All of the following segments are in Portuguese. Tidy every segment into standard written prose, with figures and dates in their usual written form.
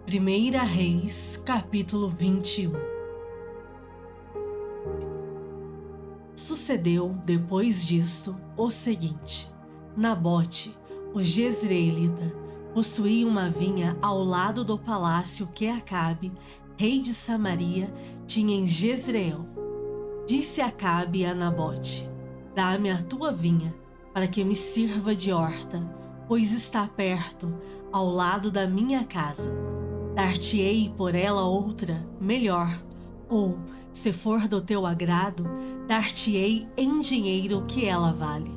Primeira Reis, capítulo 21. Sucedeu, depois disto, o seguinte: Nabote, o jezreelita, possuía uma vinha ao lado do palácio que Acabe, rei de Samaria, tinha em Jezreel. Disse Acabe a Nabote: Dá-me a tua vinha, para que me sirva de horta, pois está perto, ao lado da minha casa. Dar-te-ei por ela outra, melhor, ou, se for do teu agrado, dar-te-ei em dinheiro que ela vale.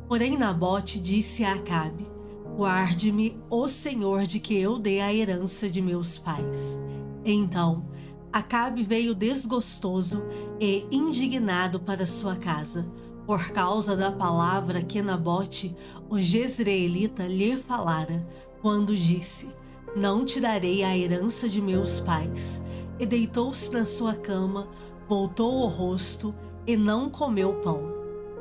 Porém Nabote disse a Acabe: Guarde-me, ó Senhor, de que eu dê a herança de meus pais. Então Acabe veio desgostoso e indignado para sua casa, por causa da palavra que Nabote, o jezreelita, lhe falara, quando disse: Não te darei a herança de meus pais. E deitou-se na sua cama, voltou o rosto e não comeu pão.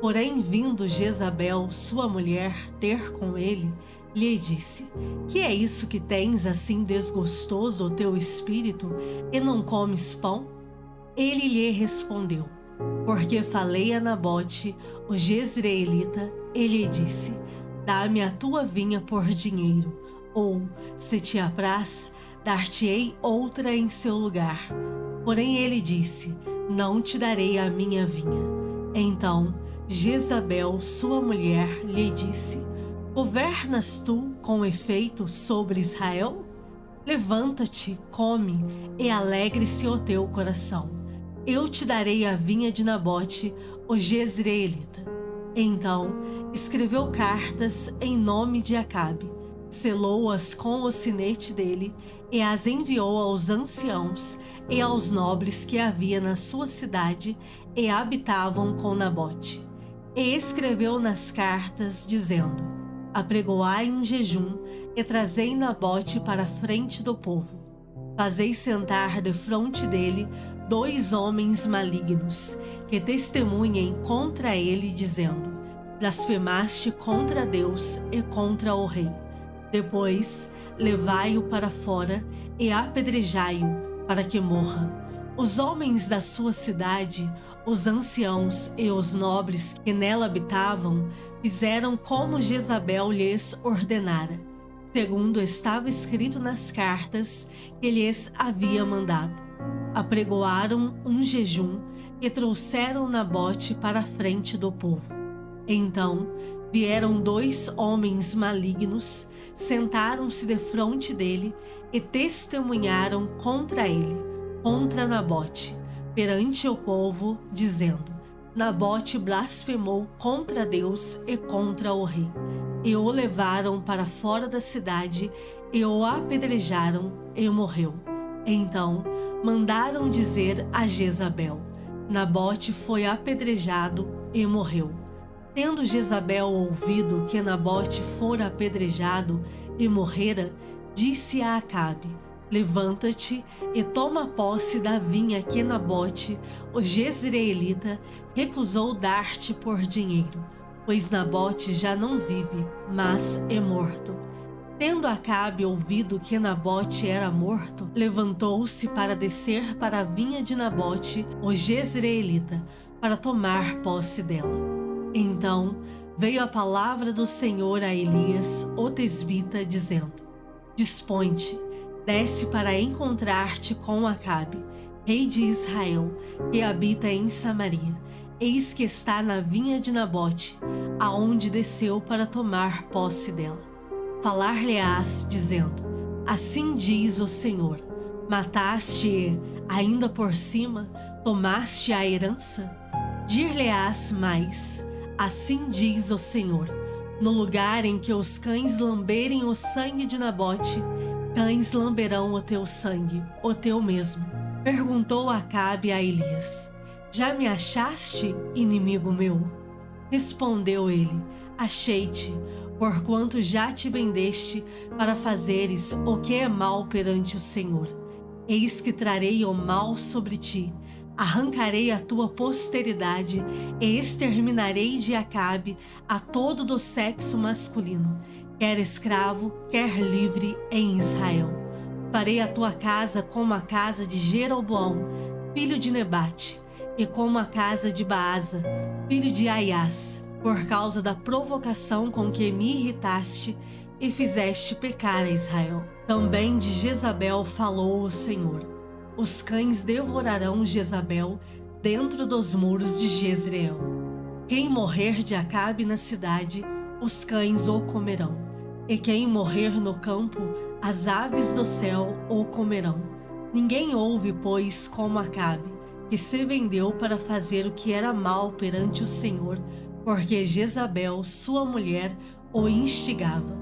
Porém, vindo Jezabel, sua mulher, ter com ele, lhe disse: Que é isso que tens assim desgostoso o teu espírito, e não comes pão? Ele lhe respondeu: Porque falei a Nabote, o jezreelita, e lhe disse: Dá-me a tua vinha por dinheiro, ou, se te apraz, dar-te-ei outra em seu lugar. Porém ele disse: Não te darei a minha vinha. Então Jezabel, sua mulher, lhe disse: Governas tu com efeito sobre Israel? Levanta-te, come, e alegre-se o teu coração. Eu te darei a vinha de Nabote, o jezreelita. Então escreveu cartas em nome de Acabe, selou-as com o sinete dele e as enviou aos anciãos e aos nobres que havia na sua cidade e habitavam com Nabote. E escreveu nas cartas, dizendo: Apregoai um jejum e trazei Nabote para a frente do povo. Fazei sentar defronte dele 2 homens malignos, que testemunhem contra ele, dizendo: Blasfemaste contra Deus e contra o rei. Depois levai-o para fora e apedrejai-o, para que morra. Os homens da sua cidade, os anciãos e os nobres que nela habitavam, fizeram como Jezabel lhes ordenara, segundo estava escrito nas cartas que lhes havia mandado. Apregoaram um jejum e trouxeram Nabote para a frente do povo. Então vieram 2 homens malignos, sentaram-se defronte dele e testemunharam contra ele, contra Nabote, perante o povo, dizendo: Nabote blasfemou contra Deus e contra o rei. E o levaram para fora da cidade e o apedrejaram e morreu. Então mandaram dizer a Jezabel: Nabote foi apedrejado e morreu. Tendo Jezabel ouvido que Nabote fora apedrejado e morrera, disse a Acabe: Levanta-te e toma posse da vinha que Nabote, o jezreelita, recusou dar-te por dinheiro, pois Nabote já não vive, mas é morto. Tendo Acabe ouvido que Nabote era morto, levantou-se para descer para a vinha de Nabote, o jezreelita, para tomar posse dela. Então veio a palavra do Senhor a Elias, o tesbita, dizendo: Dispõe-te, desce para encontrar-te com Acabe, rei de Israel, que habita em Samaria. Eis que está na vinha de Nabote, aonde desceu para tomar posse dela. Falar-lhe-ás, dizendo: Assim diz o Senhor: Mataste-e, ainda por cima, tomaste a herança? Dir-lhe-ás mais: Assim diz o Senhor: No lugar em que os cães lamberem o sangue de Nabote, cães lamberão o teu sangue, o teu mesmo. Perguntou Acabe a Elias: Já me achaste, inimigo meu? Respondeu ele: Achei-te, porquanto já te vendeste para fazeres o que é mal perante o Senhor. Eis que trarei o mal sobre ti, arrancarei a tua posteridade e exterminarei de Acabe a todo do sexo masculino, quer escravo, quer livre, em Israel. Farei a tua casa como a casa de Jeroboão, filho de Nebate, e como a casa de Baasa, filho de Aias, por causa da provocação com que me irritaste e fizeste pecar a Israel. Também de Jezabel falou o Senhor: os cães devorarão Jezabel dentro dos muros de Jezreel. Quem morrer de Acabe na cidade, os cães o comerão, e quem morrer no campo, as aves do céu o comerão. Ninguém houve, pois, como Acabe, que se vendeu para fazer o que era mal perante o Senhor, porque Jezabel, sua mulher, o instigava,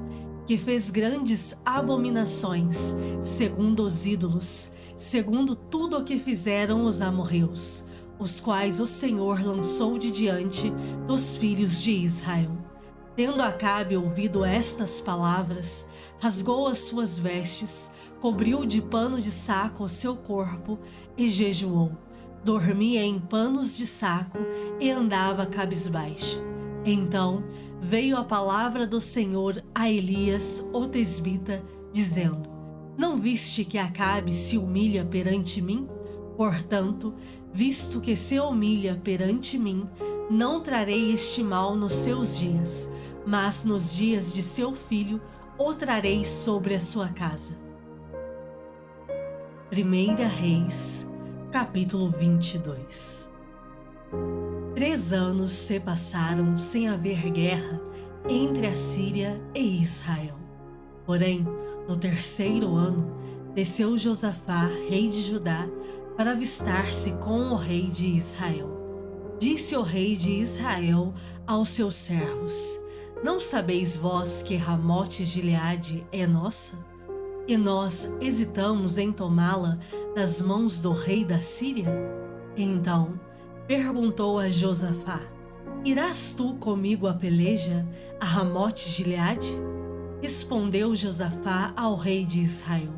que fez grandes abominações, segundo os ídolos, segundo tudo o que fizeram os amorreus, os quais o Senhor lançou de diante dos filhos de Israel. Tendo Acabe ouvido estas palavras, rasgou as suas vestes, cobriu de pano de saco o seu corpo e jejuou. Dormia em panos de saco e andava cabisbaixo. Então veio a palavra do Senhor a Elias, o tesbita, dizendo: não viste que Acabe se humilha perante mim? Portanto, visto que se humilha perante mim, não trarei este mal nos seus dias, mas nos dias de seu filho o trarei sobre a sua casa. 1 Reis, capítulo 22. 3 anos se passaram sem haver guerra entre a Síria e Israel. Porém, no 3º ano, desceu Josafá, rei de Judá, para avistar-se com o rei de Israel. Disse o rei de Israel aos seus servos: não sabeis vós que Ramote-Gileade é nossa? E nós hesitamos em tomá-la das mãos do rei da Síria? Então perguntou a Josafá: irás tu comigo à peleja a Ramote-Gileade? Respondeu Josafá ao rei de Israel: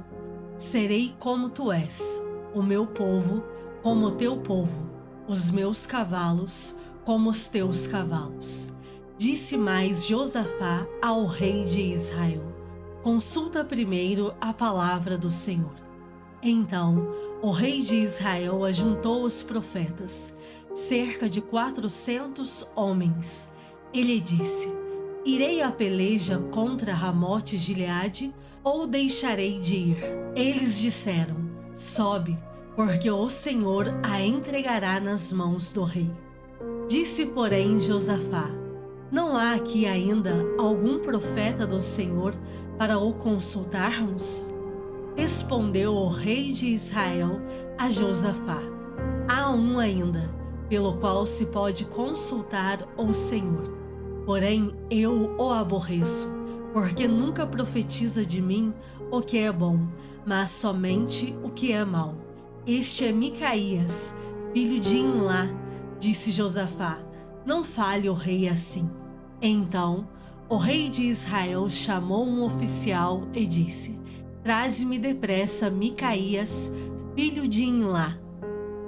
serei como tu és, o meu povo como o teu povo, os meus cavalos como os teus cavalos. Disse mais Josafá ao rei de Israel: consulta primeiro a palavra do Senhor. Então o rei de Israel ajuntou os profetas, cerca de 400 homens. Ele disse: irei à peleja contra Ramote-Gileade ou deixarei de ir? Eles disseram: sobe, porque o Senhor a entregará nas mãos do rei. Disse, porém, Josafá: não há aqui ainda algum profeta do Senhor para o consultarmos? Respondeu o rei de Israel a Josafá: há um ainda, pelo qual se pode consultar o Senhor. Porém, eu o aborreço, porque nunca profetiza de mim o que é bom, mas somente o que é mau. Este é Micaías, filho de Imlá. Disse Josafá: não fale o rei assim. Então o rei de Israel chamou um oficial e disse: traze-me depressa Micaías, filho de Imlá.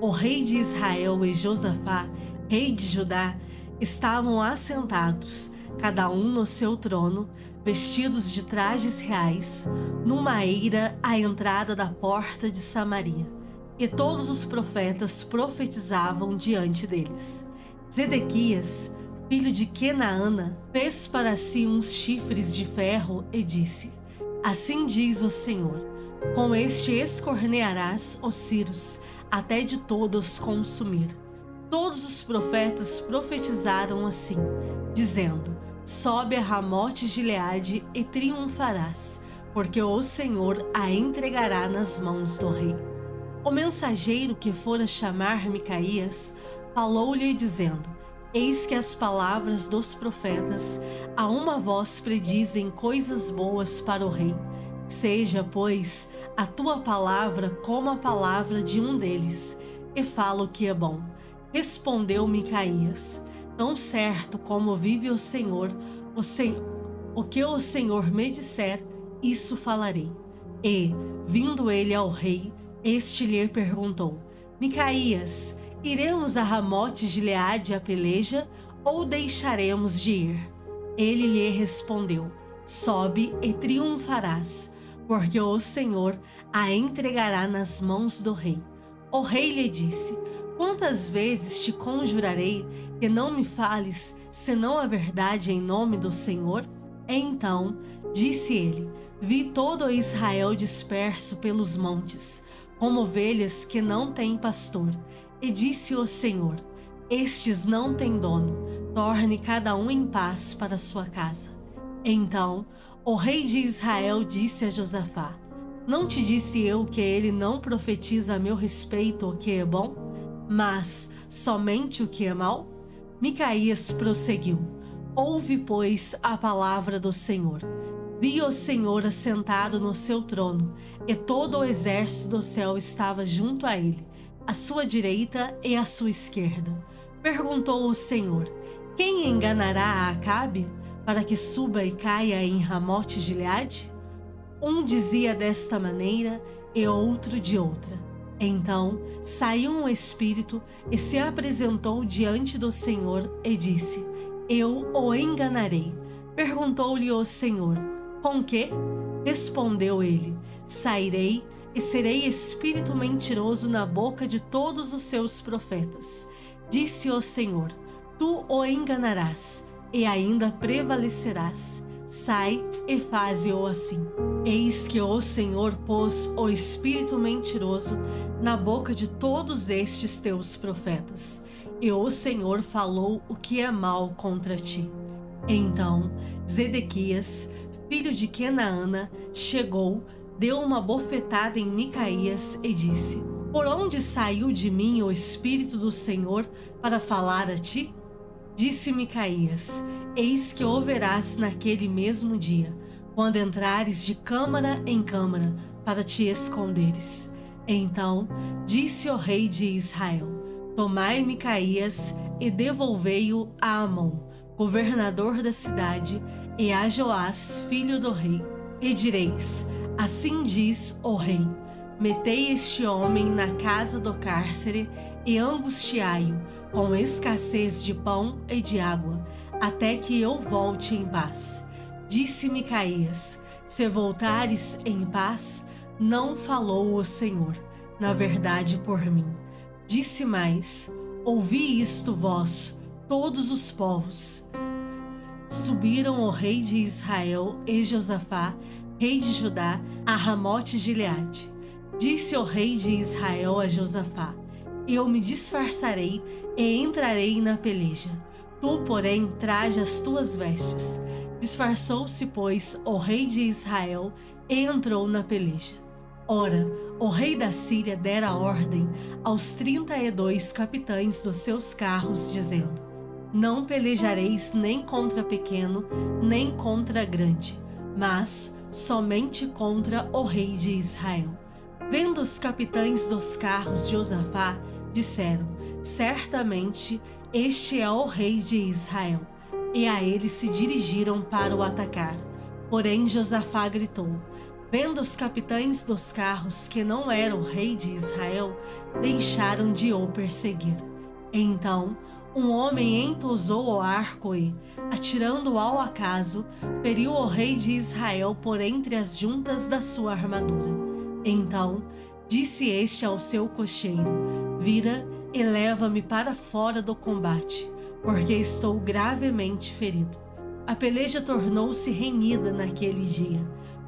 O rei de Israel e Josafá, rei de Judá, estavam assentados, cada um no seu trono, vestidos de trajes reais, numa eira à entrada da porta de Samaria. E todos os profetas profetizavam diante deles. Zedequias, filho de Quenaana, fez para si uns chifres de ferro e disse: assim diz o Senhor: com este escornearás os ciros, até de todos consumir. Todos os profetas profetizaram assim, dizendo: sobe a Ramote-Gileade e triunfarás, porque o Senhor a entregará nas mãos do rei. O mensageiro que fora chamar Micaías falou-lhe dizendo: eis que as palavras dos profetas a uma voz predizem coisas boas para o rei. Seja, pois, a tua palavra como a palavra de um deles, e fala o que é bom. Respondeu Micaías: tão certo como vive o Senhor, o que o Senhor me disser, isso falarei. E, vindo ele ao rei, este lhe perguntou: Micaías, iremos a Ramote-Gileade à peleja ou deixaremos de ir? Ele lhe respondeu: sobe e triunfarás, porque o Senhor a entregará nas mãos do rei. O rei lhe disse: quantas vezes te conjurarei que não me fales senão a verdade em nome do Senhor? Então disse ele: vi todo Israel disperso pelos montes, como ovelhas que não têm pastor. E disse o Senhor: estes não têm dono, torne cada um em paz para sua casa. Então o rei de Israel disse a Josafá: não te disse eu que ele não profetiza a meu respeito o que é bom, mas somente o que é mal? Micaías prosseguiu: ouve, pois, a palavra do Senhor. Vi o Senhor assentado no seu trono, e todo o exército do céu estava junto a ele, à sua direita e à sua esquerda. Perguntou o Senhor: quem enganará a Acabe, para que suba e caia em Ramote-Gileade? Um dizia desta maneira e outro de outra. Então saiu um espírito e se apresentou diante do Senhor e disse: eu o enganarei. Perguntou-lhe o Senhor: com que? Respondeu ele: sairei e serei espírito mentiroso na boca de todos os seus profetas. Disse o Senhor: tu o enganarás e ainda prevalecerás. Sai e faze-o assim. Eis que o Senhor pôs o espírito mentiroso na boca de todos estes teus profetas, e o Senhor falou o que é mal contra ti. Então Zedequias, filho de Kenaana, chegou, deu uma bofetada em Micaías e disse: por onde saiu de mim o espírito do Senhor para falar a ti? Disse Micaías: eis que o verás naquele mesmo dia, quando entrares de câmara em câmara para te esconderes. Então disse o rei de Israel: tomai Micaías e devolvei-o a Amon, governador da cidade, e a Joás, filho do rei. E direis: assim diz o rei: metei este homem na casa do cárcere e angustiai-o com escassez de pão e de água, até que eu volte em paz. Disse Micaías: se voltares em paz, não falou o Senhor, na verdade por mim. Disse mais: ouvi isto vós, todos os povos. Subiram o rei de Israel e Josafá, rei de Judá, a Ramote-Gileade. Disse o rei de Israel a Josafá: eu me disfarçarei e entrarei na peleja. Tu, porém, traze as tuas vestes. Disfarçou-se, pois, o rei de Israel e entrou na peleja. Ora, o rei da Síria dera ordem aos 32 capitães dos seus carros, dizendo: não pelejareis nem contra pequeno, nem contra grande, mas somente contra o rei de Israel. Vendo os capitães dos carros de Josafá, disseram: certamente este é o rei de Israel. E a ele se dirigiram para o atacar. Porém Josafá gritou: vendo os capitães dos carros que não era o rei de Israel, deixaram de o perseguir. Então um homem entosou o arco e, atirando ao acaso, feriu o rei de Israel por entre as juntas da sua armadura. Então disse este ao seu cocheiro: vira e leva-me para fora do combate, porque estou gravemente ferido. A peleja tornou-se renhida naquele dia.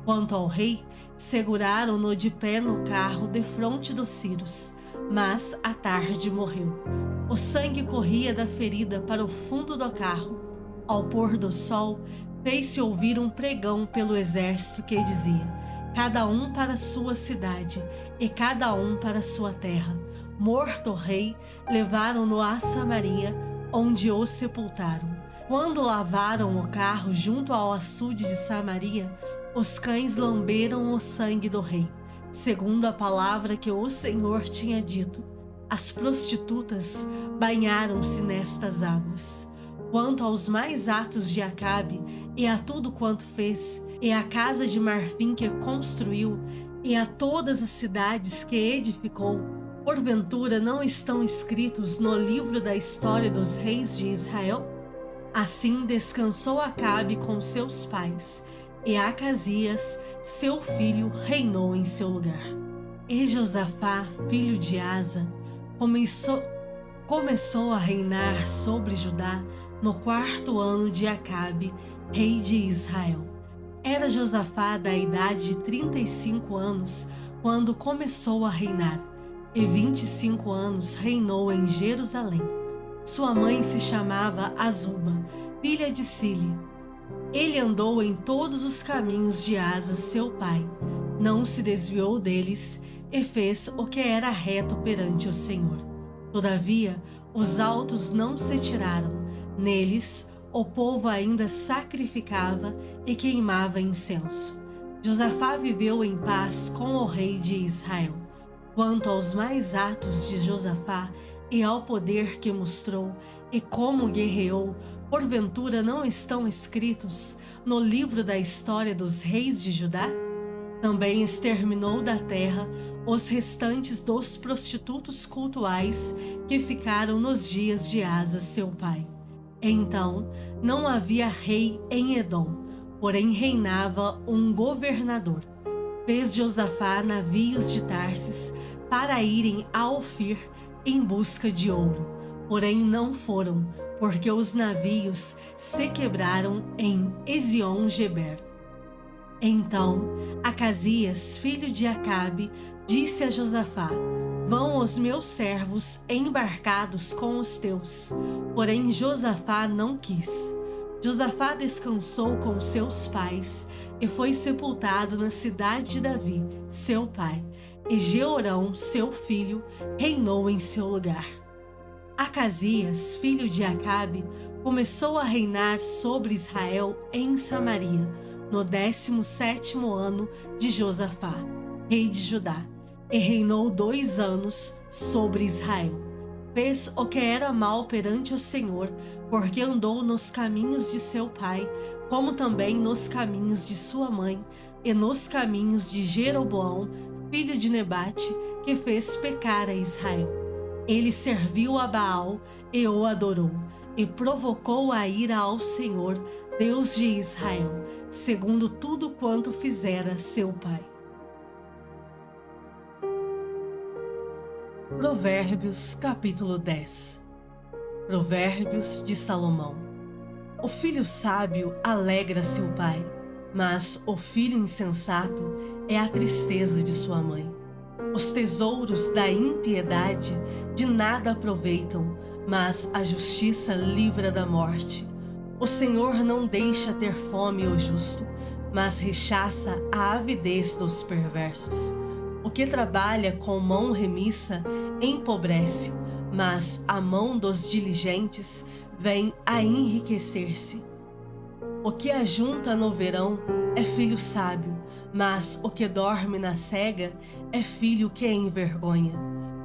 Quanto ao rei, seguraram-no de pé no carro defronte dos ciros, mas à tarde morreu. O sangue corria da ferida para o fundo do carro. Ao pôr do sol, fez-se ouvir um pregão pelo exército que dizia: cada um para sua cidade e cada um para sua terra. Morto o rei, levaram-no a Samaria, onde o sepultaram. Quando lavaram o carro junto ao açude de Samaria, os cães lamberam o sangue do rei, segundo a palavra que o Senhor tinha dito. As prostitutas banharam-se nestas águas. Quanto aos mais atos de Acabe, e a tudo quanto fez, e a casa de marfim que construiu, e a todas as cidades que edificou, porventura não estão escritos no livro da história dos reis de Israel? Assim descansou Acabe com seus pais, e Acasias, seu filho, reinou em seu lugar. E Josafá, filho de Asa, começou a reinar sobre Judá no 4º ano de Acabe, rei de Israel. Era Josafá da idade de 35 anos quando começou a reinar, e 25 anos reinou em Jerusalém. Sua mãe se chamava Azuba, filha de Sile. Ele andou em todos os caminhos de Asa, seu pai, não se desviou deles e fez o que era reto perante o Senhor. Todavia, os altos não se tiraram. Neles, o povo ainda sacrificava e queimava incenso. Josafá viveu em paz com o rei de Israel. Quanto aos mais atos de Josafá e ao poder que mostrou e como guerreou, porventura não estão escritos no livro da história dos reis de Judá? Também exterminou da terra os restantes dos prostitutos cultuais que ficaram nos dias de Asa, seu pai. Então, não havia rei em Edom, porém reinava um governador. Fez Josafá navios de Tarsis para irem a Ofir em busca de ouro, porém não foram, porque os navios se quebraram em Ezion-Geber. Então, Acasias, filho de Acabe, disse a Josafá: vão os meus servos embarcados com os teus. Porém Josafá não quis. Josafá descansou com seus pais e foi sepultado na cidade de Davi, seu pai, e Jeorão, seu filho, reinou em seu lugar. Acasias, filho de Acabe, começou a reinar sobre Israel em Samaria, no 17º ano de Josafá, rei de Judá, e reinou 2 anos sobre Israel. Fez o que era mal perante o Senhor, porque andou nos caminhos de seu pai, como também nos caminhos de sua mãe, e nos caminhos de Jeroboão, filho de Nebate, que fez pecar a Israel. Ele serviu a Baal e o adorou, e provocou a ira ao Senhor, Deus de Israel, segundo tudo quanto fizera seu pai. Provérbios capítulo 10. Provérbios de Salomão. O filho sábio alegra seu pai, mas o filho insensato é a tristeza de sua mãe. Os tesouros da impiedade de nada aproveitam, mas a justiça livra da morte. O Senhor não deixa ter fome o justo, mas rechaça a avidez dos perversos. O que trabalha com mão remissa empobrece, mas a mão dos diligentes vem a enriquecer-se. O que ajunta no verão é filho sábio, mas o que dorme na cega é filho que envergonha.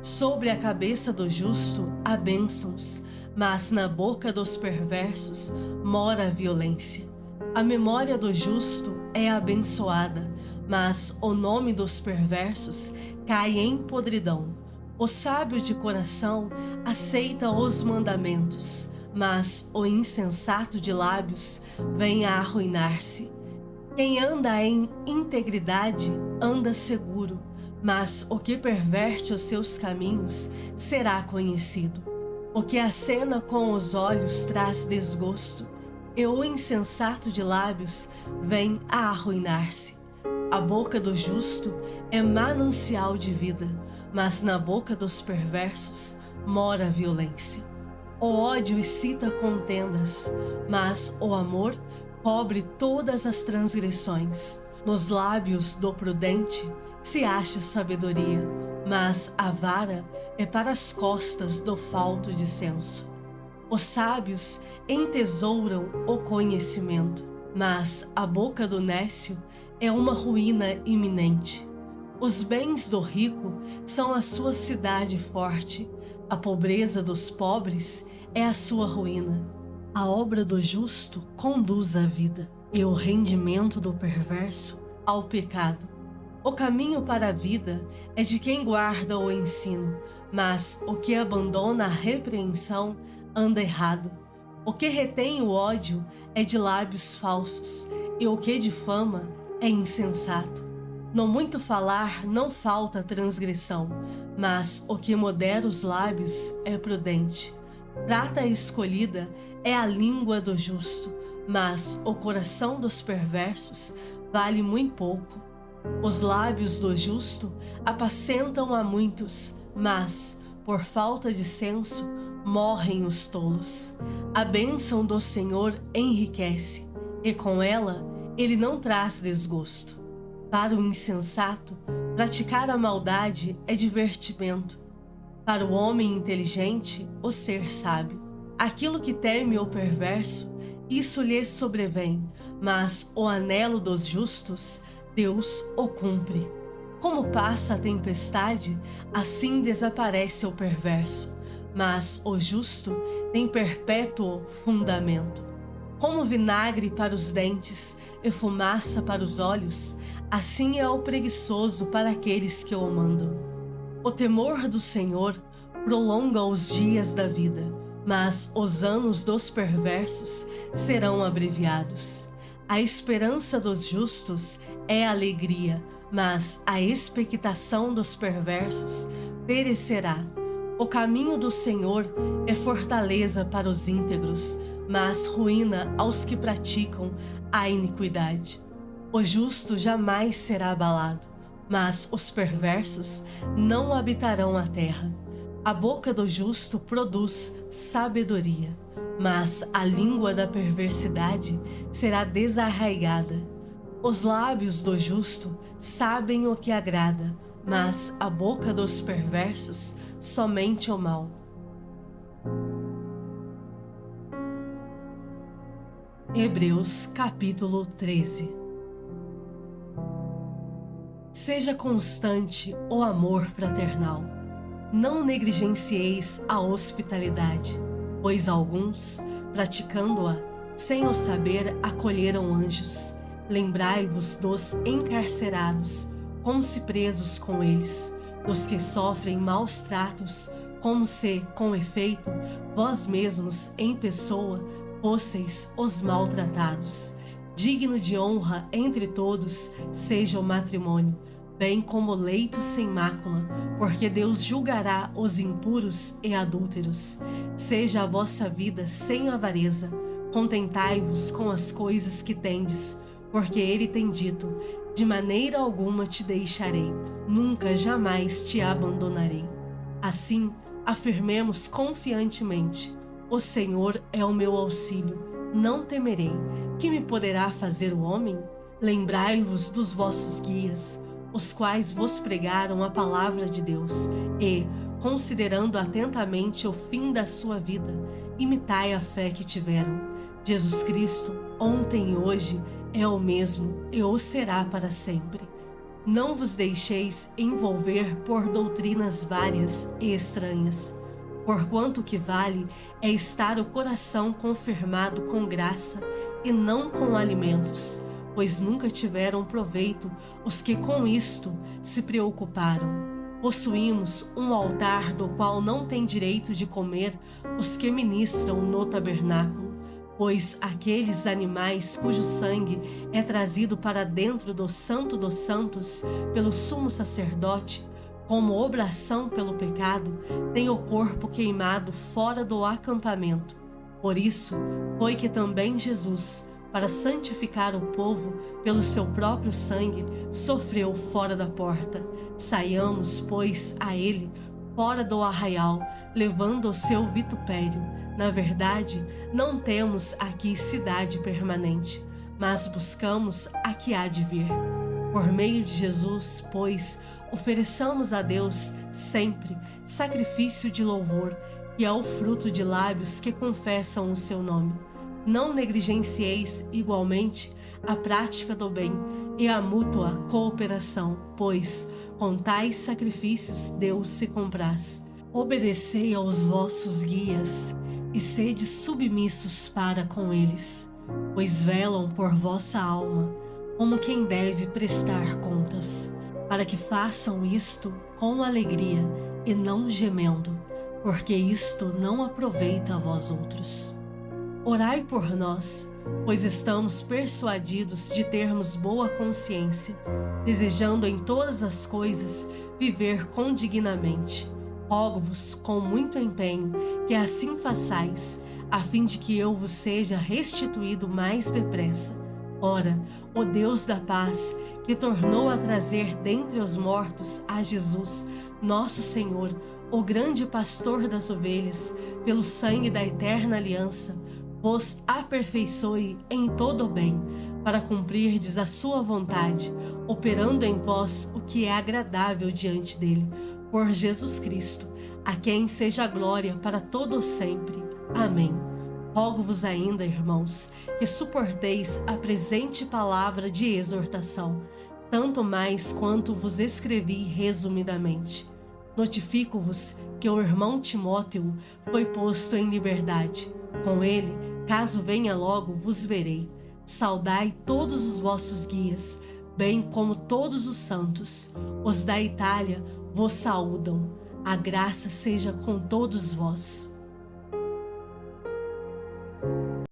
Sobre a cabeça do justo há bênçãos, mas na boca dos perversos mora a violência. A memória do justo é abençoada, mas o nome dos perversos cai em podridão. O sábio de coração aceita os mandamentos, mas o insensato de lábios vem a arruinar-se. Quem anda em integridade anda seguro, mas o que perverte os seus caminhos será conhecido. O que acena com os olhos traz desgosto, e o insensato de lábios vem a arruinar-se. A boca do justo é manancial de vida, mas na boca dos perversos mora a violência. O ódio excita contendas, mas o amor cobre todas as transgressões. Nos lábios do prudente se acha sabedoria, mas a vara é para as costas do falto de senso. Os sábios entesouram o conhecimento, mas a boca do nécio é uma ruína iminente. Os bens do rico são a sua cidade forte, a pobreza dos pobres é a sua ruína. A obra do justo conduz à vida, e o rendimento do perverso ao pecado. O caminho para a vida é de quem guarda o ensino, mas o que abandona a repreensão anda errado. O que retém o ódio é de lábios falsos, e o que difama é insensato. No muito falar não falta transgressão, mas o que modera os lábios é prudente. Prata escolhida é a língua do justo, mas o coração dos perversos vale muito pouco. Os lábios do justo apacentam a muitos, mas, por falta de senso, morrem os tolos. A bênção do Senhor enriquece, e com ela ele não traz desgosto. Para o insensato, praticar a maldade é divertimento. Para o homem inteligente, o ser sábio. Aquilo que teme o perverso, isso lhe sobrevém, mas o anelo dos justos, Deus o cumpre. Como passa a tempestade, assim desaparece o perverso, mas o justo tem perpétuo fundamento. Como vinagre para os dentes e fumaça para os olhos, assim é o preguiçoso para aqueles que o mandam. O temor do Senhor prolonga os dias da vida, mas os anos dos perversos serão abreviados. A esperança dos justos é alegria, mas a expectação dos perversos perecerá. O caminho do Senhor é fortaleza para os íntegros, mas ruína aos que praticam a iniquidade. O justo jamais será abalado, mas os perversos não habitarão a terra. A boca do justo produz sabedoria, mas a língua da perversidade será desarraigada. Os lábios do justo sabem o que agrada, mas a boca dos perversos somente o mal. Hebreus capítulo 13. Seja constante o amor fraternal. Não negligencieis a hospitalidade, pois alguns, praticando-a, sem o saber, acolheram anjos. Lembrai-vos dos encarcerados, como se presos com eles, dos que sofrem maus tratos, como se, com efeito, vós mesmos, em pessoa, fosseis os maltratados. Digno de honra entre todos seja o matrimônio, bem como leito sem mácula, porque Deus julgará os impuros e adúlteros. Seja a vossa vida sem avareza, contentai-vos com as coisas que tendes, porque ele tem dito: de maneira alguma te deixarei, nunca jamais te abandonarei. Assim, afirmemos confiantemente: o Senhor é o meu auxílio, não temerei. Que me poderá fazer o homem? Lembrai-vos dos vossos guias, os quais vos pregaram a palavra de Deus, e, considerando atentamente o fim da sua vida, imitai a fé que tiveram. Jesus Cristo, ontem e hoje, é o mesmo e o será para sempre. Não vos deixeis envolver por doutrinas várias e estranhas, porquanto o que vale é estar o coração confirmado com graça e não com alimentos, pois nunca tiveram proveito os que com isto se preocuparam. Possuímos um altar do qual não tem direito de comer os que ministram no tabernáculo, pois aqueles animais cujo sangue é trazido para dentro do Santo dos Santos pelo sumo sacerdote, como obração pelo pecado, têm o corpo queimado fora do acampamento. Por isso, foi que também Jesus, para santificar o povo pelo seu próprio sangue, sofreu fora da porta. Saiamos, pois, a ele, fora do arraial, levando o seu vitupério. Na verdade, não temos aqui cidade permanente, mas buscamos a que há de vir. Por meio de Jesus, pois, ofereçamos a Deus sempre sacrifício de louvor, que é o fruto de lábios que confessam o seu nome. Não negligencieis igualmente a prática do bem e a mútua cooperação, pois com tais sacrifícios Deus se compraz. Obedecei aos vossos guias e sede submissos para com eles, pois velam por vossa alma, como quem deve prestar contas, para que façam isto com alegria e não gemendo, porque isto não aproveita a vós outros. Orai por nós, pois estamos persuadidos de termos boa consciência, desejando em todas as coisas viver condignamente. Rogo-vos com muito empenho que assim façais, a fim de que eu vos seja restituído mais depressa. Ora, o Deus da paz, que tornou a trazer dentre os mortos a Jesus, nosso Senhor, o grande pastor das ovelhas, pelo sangue da eterna aliança, vos aperfeiçoe em todo o bem, para cumprirdes a sua vontade, operando em vós o que é agradável diante dele, por Jesus Cristo, a quem seja a glória para todo o sempre. Amém. Rogo-vos ainda, irmãos, que suporteis a presente palavra de exortação, tanto mais quanto vos escrevi resumidamente. Notifico-vos que o irmão Timóteo foi posto em liberdade. Com ele, caso venha logo, vos verei. Saudai todos os vossos guias, bem como todos os santos. Os da Itália vos saúdam. A graça seja com todos vós.